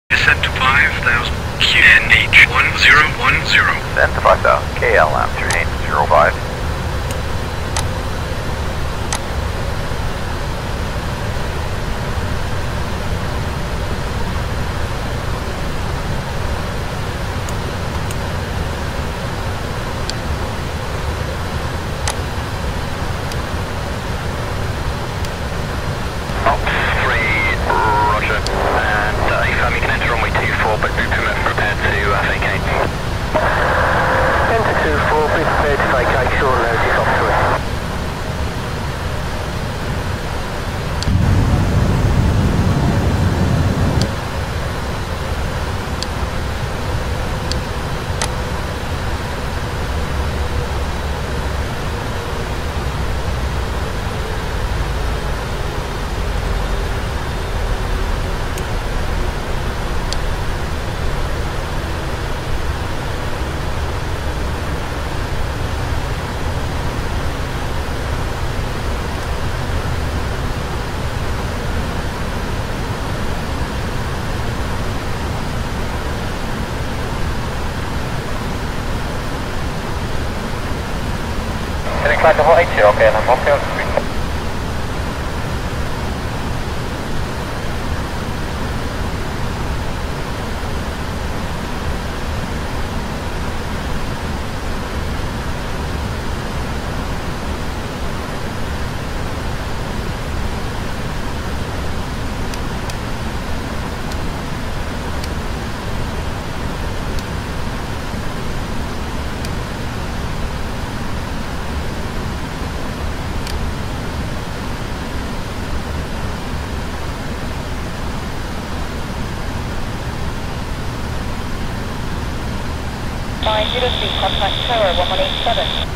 Descent to 5,000, QNH1010. Descent to 5,000, KLM 3805. Flight level 80, okay, and I'm okay on the street. Contact Tower 1187.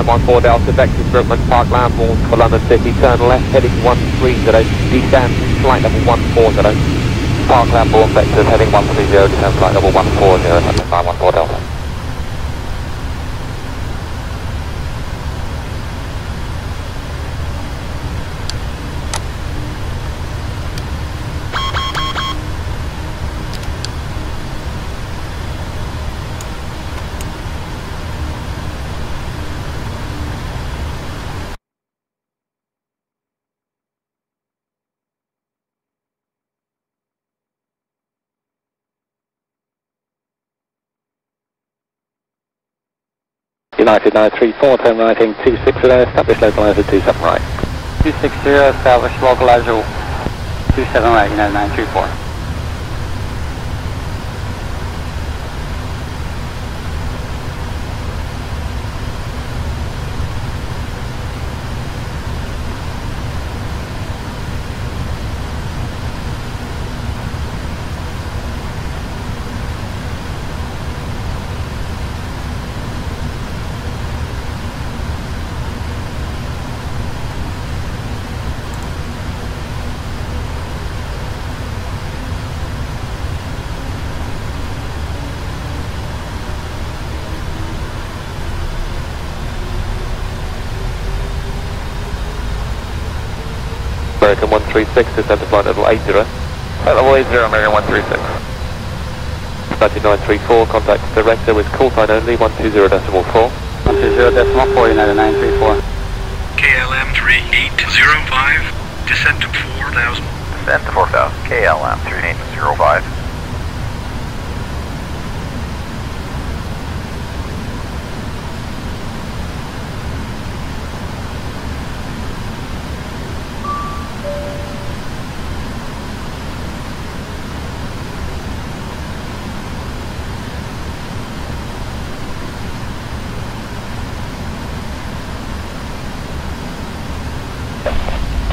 Mainboard Delta Vectors, Brooklyn Park, Lambourne for London City, turn left heading 130, descend flight level 140. Park Lambourne Vectors heading 130, descend flight level 140, Mainboard Delta. United 934, turn right heading 260, establish localizer 27 right. 260, establish localizer 27 right, United 934. American 136, descend to flight level 80. Flight level 80, American 136. 9934, contact director with call sign only, 120.4. 120.4, United 934. KLM 3805, descent to 4000. Descent to 4,000, KLM 3805.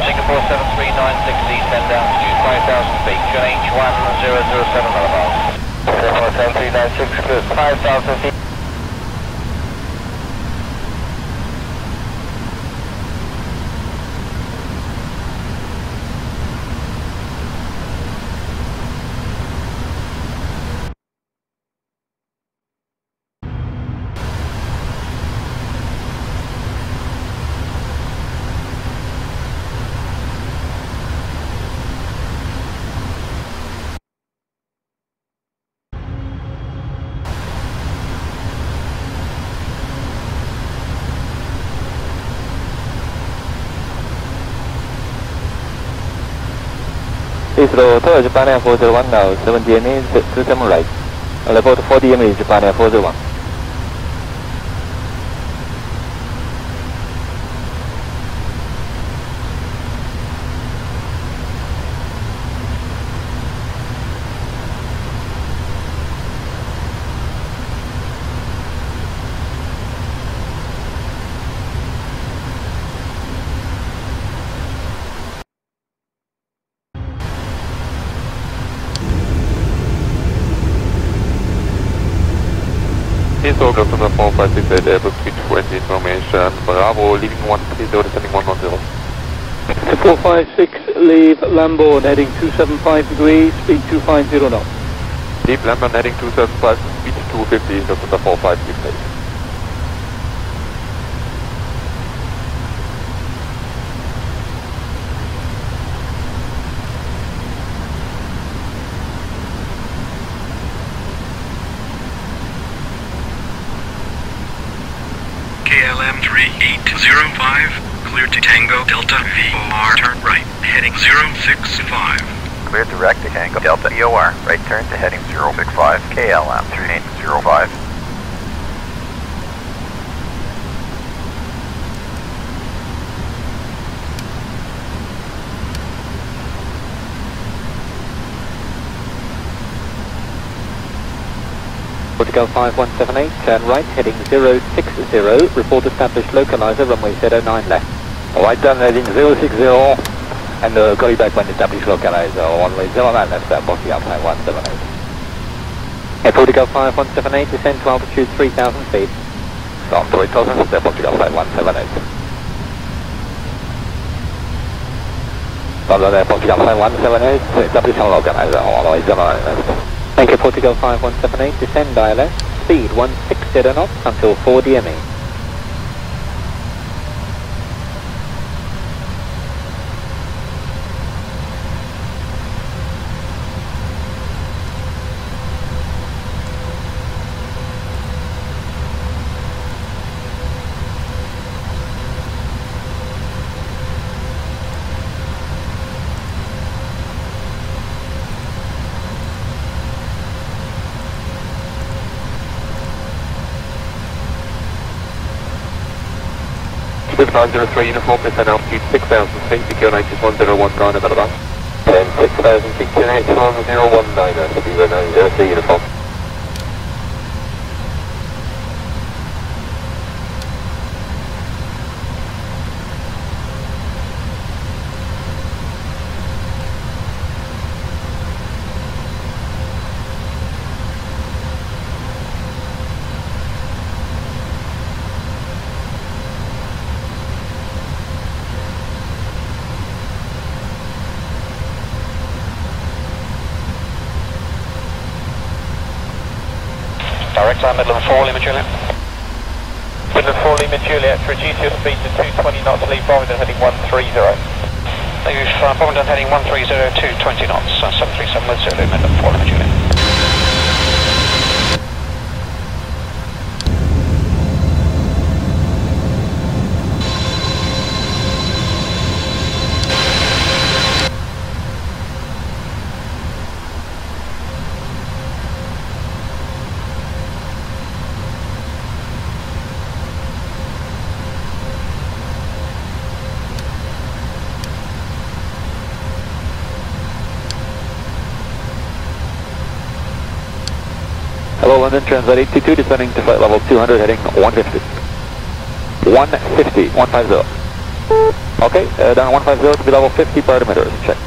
Singapore 7396, descend down to 5,000 feet, QNH 1007 millibar. Singapore 7396, good, 5,000 feet. Heathrow, Tower Japan Air 401 now, 7 DME, 27 right. Level 4 DME, Japan Air 401. Heathrow, customer 456 Airbus P3D information, Bravo, leaving 130, descending 110. 456, leave Lambourne, heading 275 degrees, speed 250 knots. Leave Lambert heading 275, speed 250, customer 456. KLM 3805, clear to Tango Delta VOR, turn right, heading 065. Clear direct to Tango Delta VOR, right turn to heading 065, KLM 3805. Portugal 5178, turn right, heading 060, report established localizer, runway 09 left. Right turn heading 060, and call you back when established localizer, runway 09 left, Portugal 5178. Portugal 5178, descend to altitude 3000 feet. From 3000, Portugal 5178. From there, Portugal 5178, established localizer, runway 09 left. Thank you, Portugal 5178, descend ILS, speed 160 knots until 4 DME. With 903 uniform, descend altitude 6,000 feet, QNH is 1019 about about. 6,000 feet, QNH 1019, to be 903 uniform. Direct line Midland 4, Lima Juliet. Midland 4, Lima Juliet, reduce your speed to 220 knots, leave Farmington heading 130. Leave Farmington heading 130, 220 knots, 737 with Zulu, Midland 4, Lima Juliet. Hello London, Transit 82, descending to flight level 200, heading 150. 150, 150. Okay, down 150 to be level 50 parameters, check.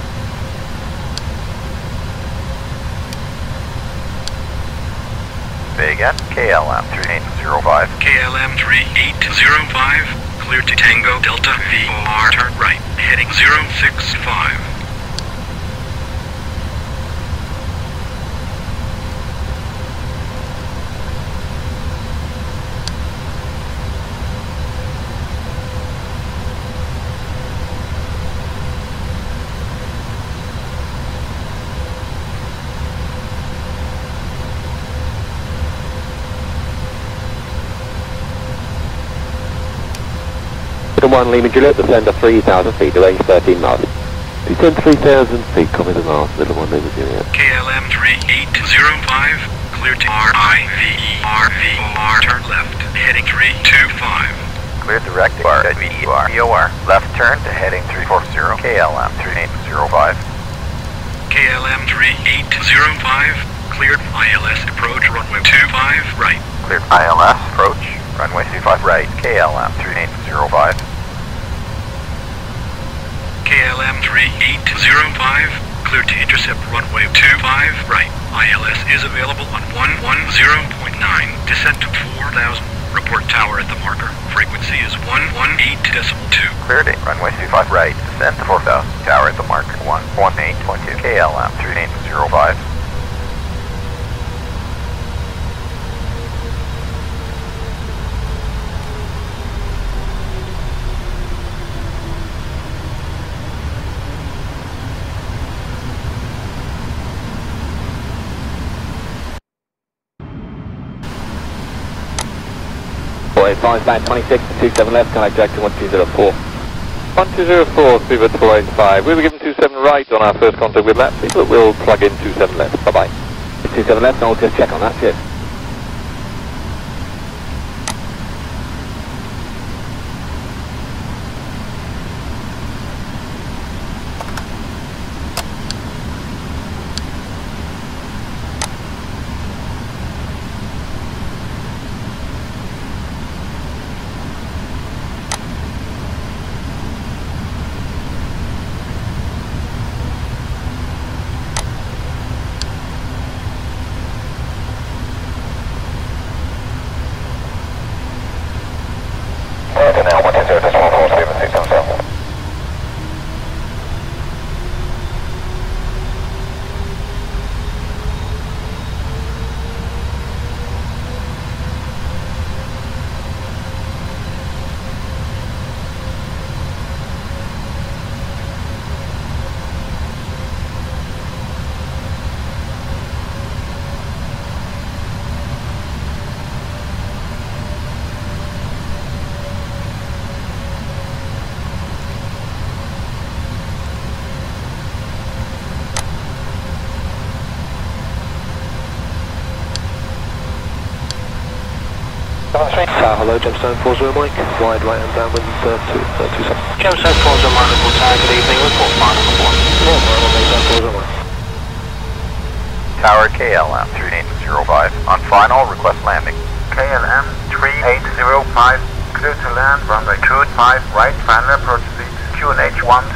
Say again, KLM 3805. KLM 3805, clear to Tango Delta VOR, turn right, heading 065. From 1 Lima Juliet, descend to 3,000 feet, range 13 miles. Descend 3,000 feet, copy the last, little 1 Lima Juliet. KLM 3805, clear to RIVER, turn left, heading 325. Clear direct bar at VOR. Left turn to heading 340. KLM 3805. KLM 3805, cleared ILS approach runway 25 right. Clear ILS approach, runway 25 right. KLM 3805. KLM 3805, clear to intercept runway 25 right. ILS is available on 110.9, descent to 4,000. Report tower at the marker. Frequency is 118.2. Cleared runway 25 right, descend to 4,000. Tower at the marker 118.2. KLM 3805. Advise band 26 to 27 left, contact direction 1204. 1204, Speedbird 485. We were given 27 right on our first contact with that, but we'll plug in 27 left. Bye-bye. 27 left, and I'll just check on that, cheers. Hello, Gemstone 40 Mike, wide right and downwind 27. Gemstone 40 Mike, local tag, good evening, report final number 1. Tower KLM 3805. On final, request landing. KLM 3805, clear to land, runway 25 right, final approach speed, QNH 1010.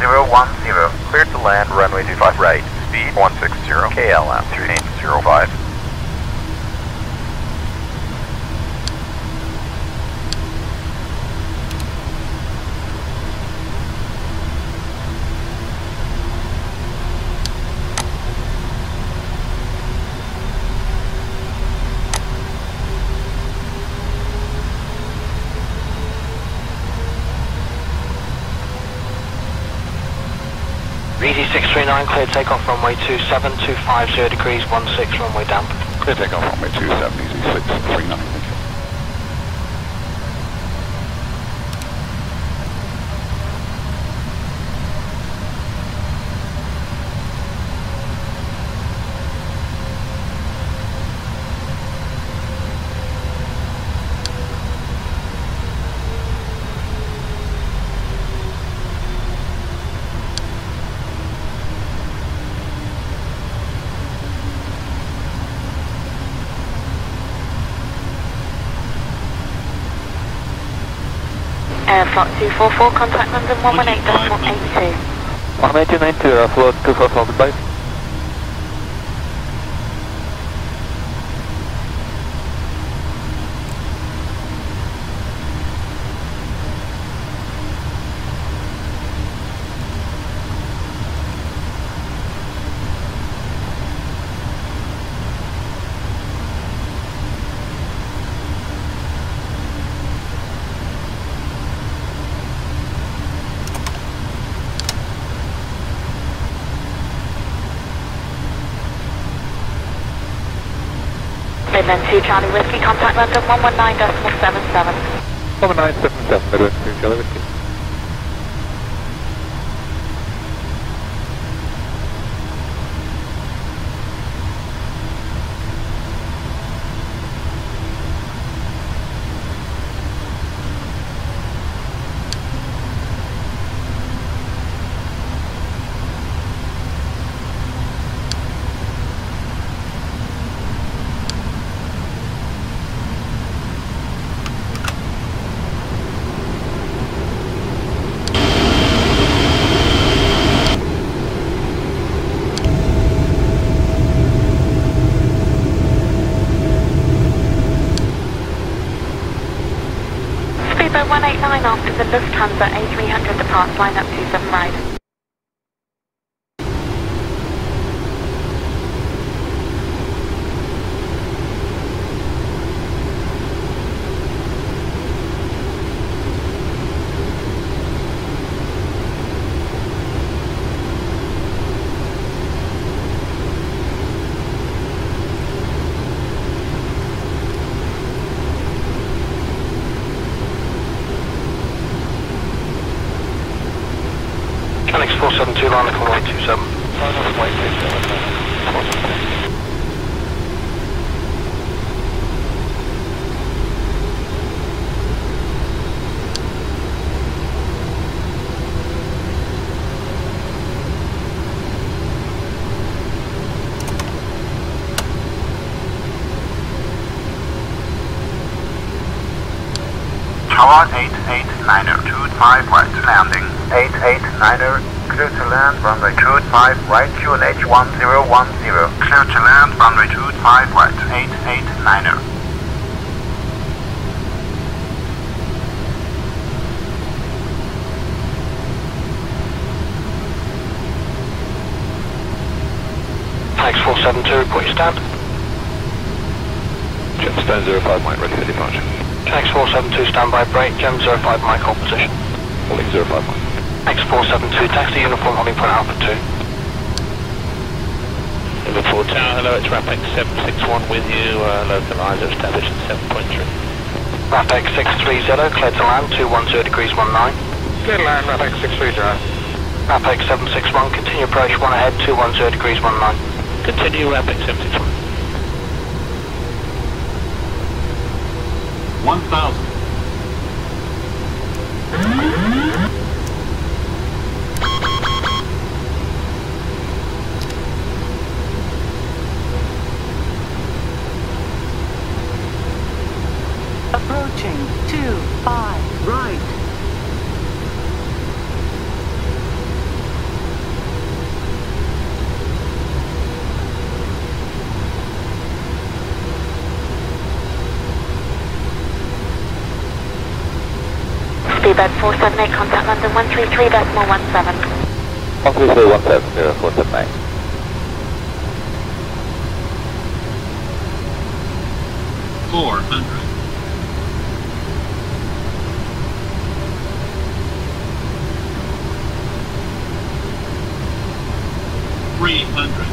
Cleared to land, runway 25 right, speed 160. KLM 3805. Easy 639, clear takeoff runway 27, 250 degrees, 16 runway damp. Clear takeoff runway 27, easy 639. Flight 244, contact London 118.82. 118.92, float 244, goodbye. Midland 2 Charlie Whiskey, contact London 119.77. 1977, Midland 2 Charlie Whiskey. Speedboat 189 after the Lufthansa A300 departs, line up 27 right. Alex 472, line up on 127. Line up on 127. Tower 8890, 25 right, landing. 8890, clear to land, runway 25 right, QNH 1010. Clear to land, runway 25 right, 8890. Alex 472, report your stand. Jet 05 Mike, ready for departure. Alex 472, standby break, Gem 05 Mike, hold position. Holding 05 Mike. X472, taxi uniform holding point Alpha 2. Liverpool Tower, hello, it's Rapex 761 with you, localizer established at 7.3. Rapex 630, clear to land, 210 degrees 19. Clear to land, Rapex 630. Rapex 761, continue approach 1 ahead, 210 degrees 19. Continue Rapex 761. 1000. Approaching 25 right. Speedboat 478, contact London 133.17. 133.17, 479. 400. 300.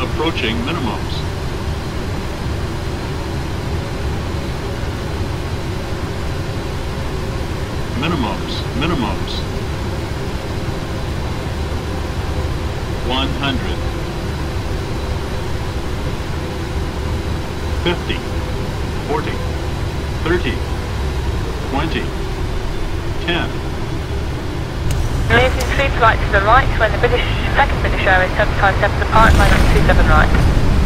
Approaching minimums. Minimums. 100. 50. 40. 30. 20. 10. Losing 3 flight to the right when the second British Airways 757 depart, line up 27 right.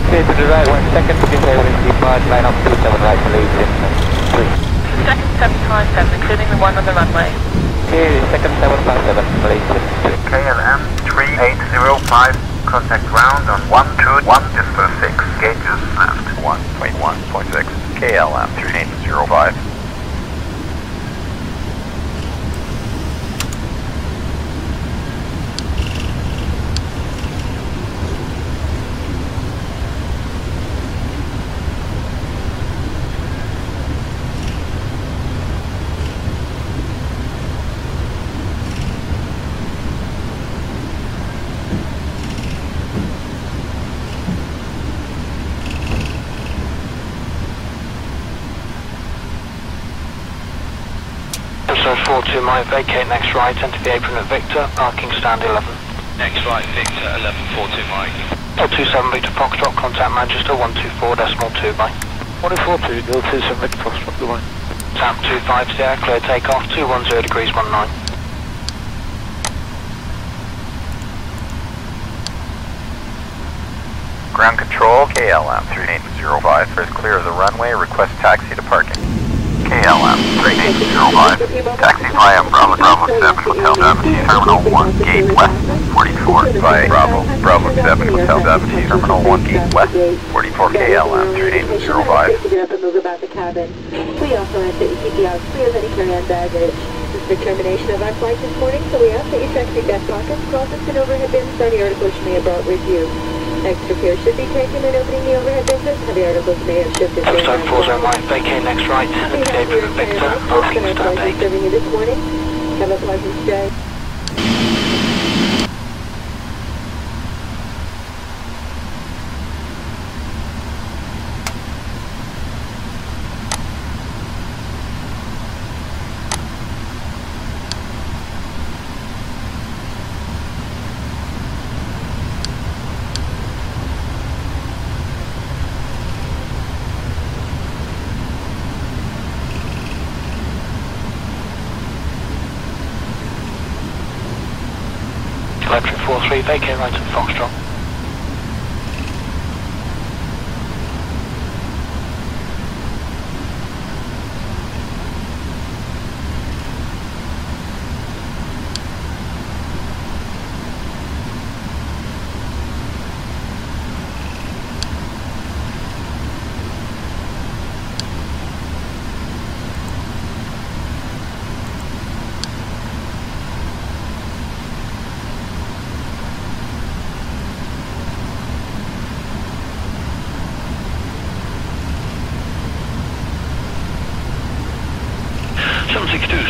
Clear to the right, 1 second, British Airways depart, line up 27 right, leads in 3. Second 757 757, including the one on the runway. Okay, second 757, please. KLM 3805, contact ground on 121.6, gauges left. 1.1.6, KLM 3805. So 42 Mike, vacate next right, enter the apron at Victor, parking stand 11. Next right, Victor, 1142 Mike. 427 Victor Foxtrot, contact Manchester 124.2 Mike. 142, 027 Victor Foxtrot, good line. Tap 25 there, clear takeoff, 210 degrees 19. Ground control, KLM 3805 is clear of the runway, request taxi to parking. KLM 3805, taxi via Bravo 7 Hotel Davity, Terminal 1, Gate West, 44. By Bravo 7 Hotel Davity, Terminal 1, Gate West, 44 KLM 3805. To get up and move about the cabin. We also ask that you keep the out clear of any carry-on baggage. This is the termination of our flight this morning, so we ask that you check your deck pockets, closets, and overhead bins for any articles you may have brought with you. Extra care should be taken when opening the overhead bins. Heavy articles may have shifted. Postcode 40 Mike, vacate next right, enter the apron at Victor, parking stand 8. Serving you this morning. Have a pleasant day. Electric 43, vacate right at Foxtrot.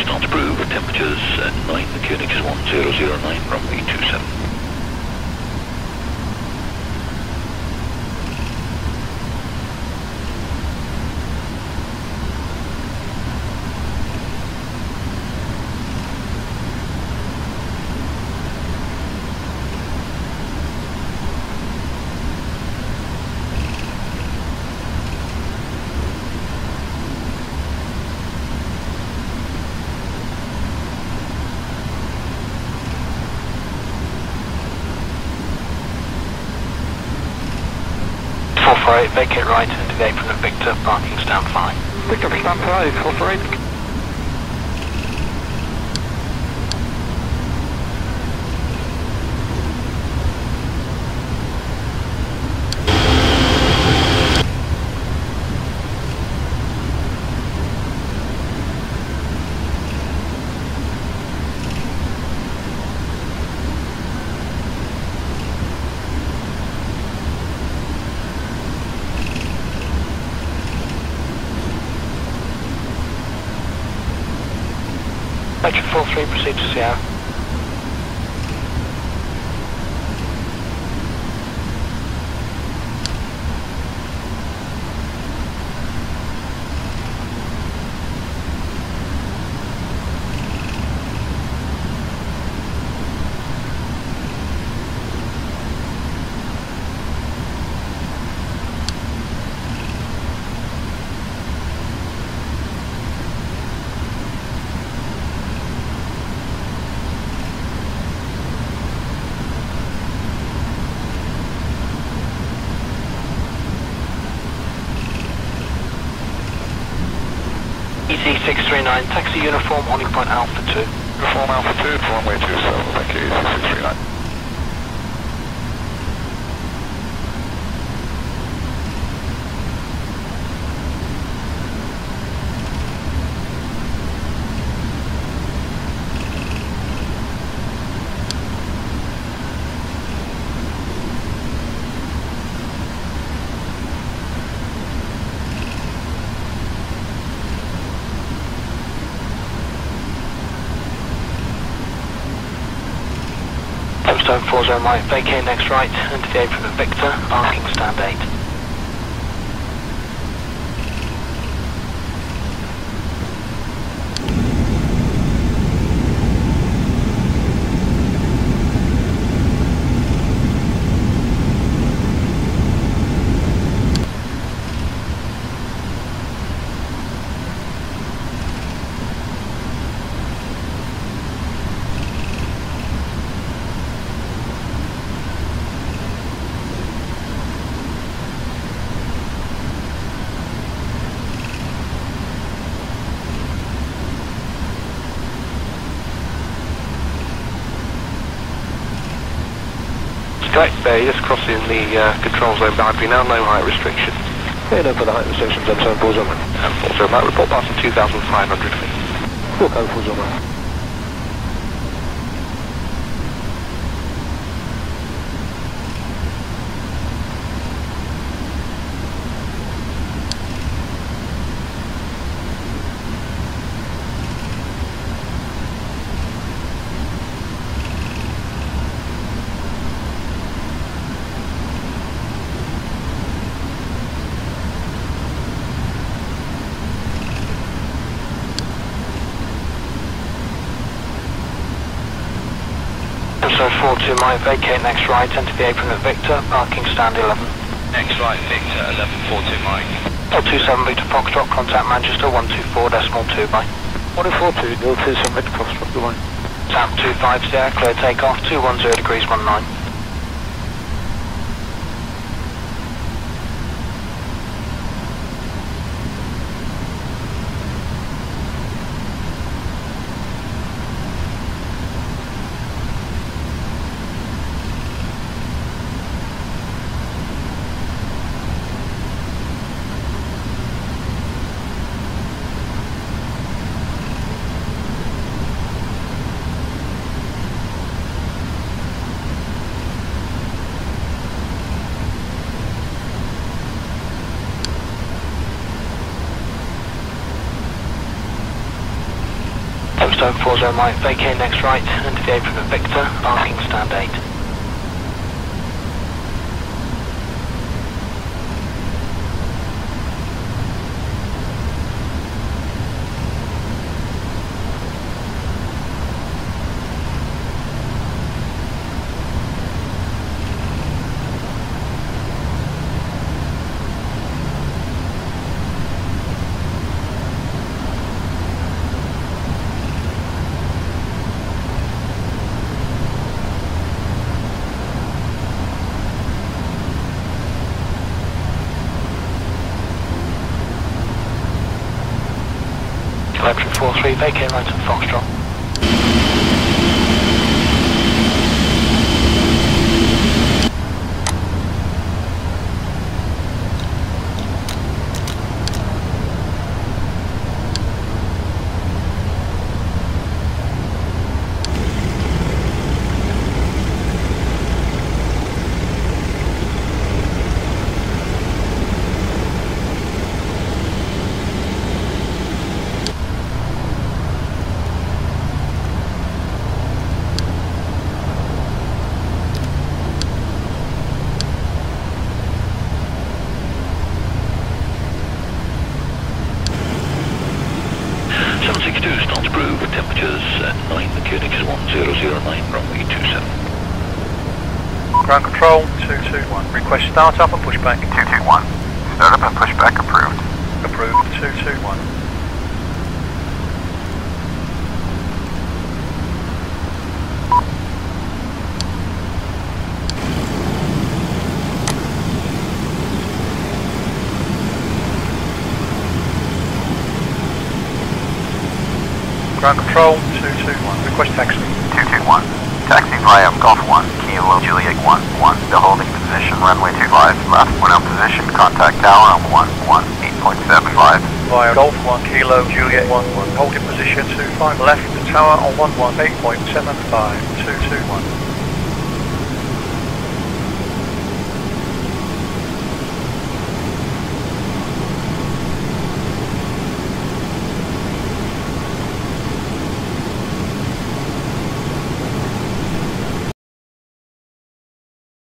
Knots approved, temperatures at 9, the Koenig is 1009, runway 27. Vacate right into the apron of Victor, parking stand 5. Victor, stand 5, 448. Electric 43, proceed to Sierra. EC639, taxi uniform, holding point Alpha 2. Uniform Alpha 2 for runway 27, thank you, EC639. Twinfrozr right, vacate next right, into the apron of Victor, parking stand 8. Correct, just crossing the control zone boundary now, no height restriction. Yeah, no further height restrictions on 740. And also might report passing 2,500 feet. Full code 40. So 42 might vacate next right, enter the apron at Victor, parking stand 11. Next right, Victor, 1142 Mike. 427 Victor Foxtrot, contact Manchester 124.2 by. 142, 027 Victor Foxtrot, goodbye. Tap 250, clear takeoff, 210 degrees 19. Twinfrozr might vacate next right, into the apron of Victor, parking stand 8. Electric 43, vacate right at Foxtrot. Ground control, 221. Request start up and pushback. 221. Start up and pushback approved. Approved, 221. Ground control, 221. Request taxi. 221. Taxi via Golf 1, Kilo Juliet 1, 1. The holding position, runway 25, left. When on position, contact tower on 8.75. Via Golf 1, Kilo Juliet 1, 1. Holding position 25, left. Tower on 8.75, 221.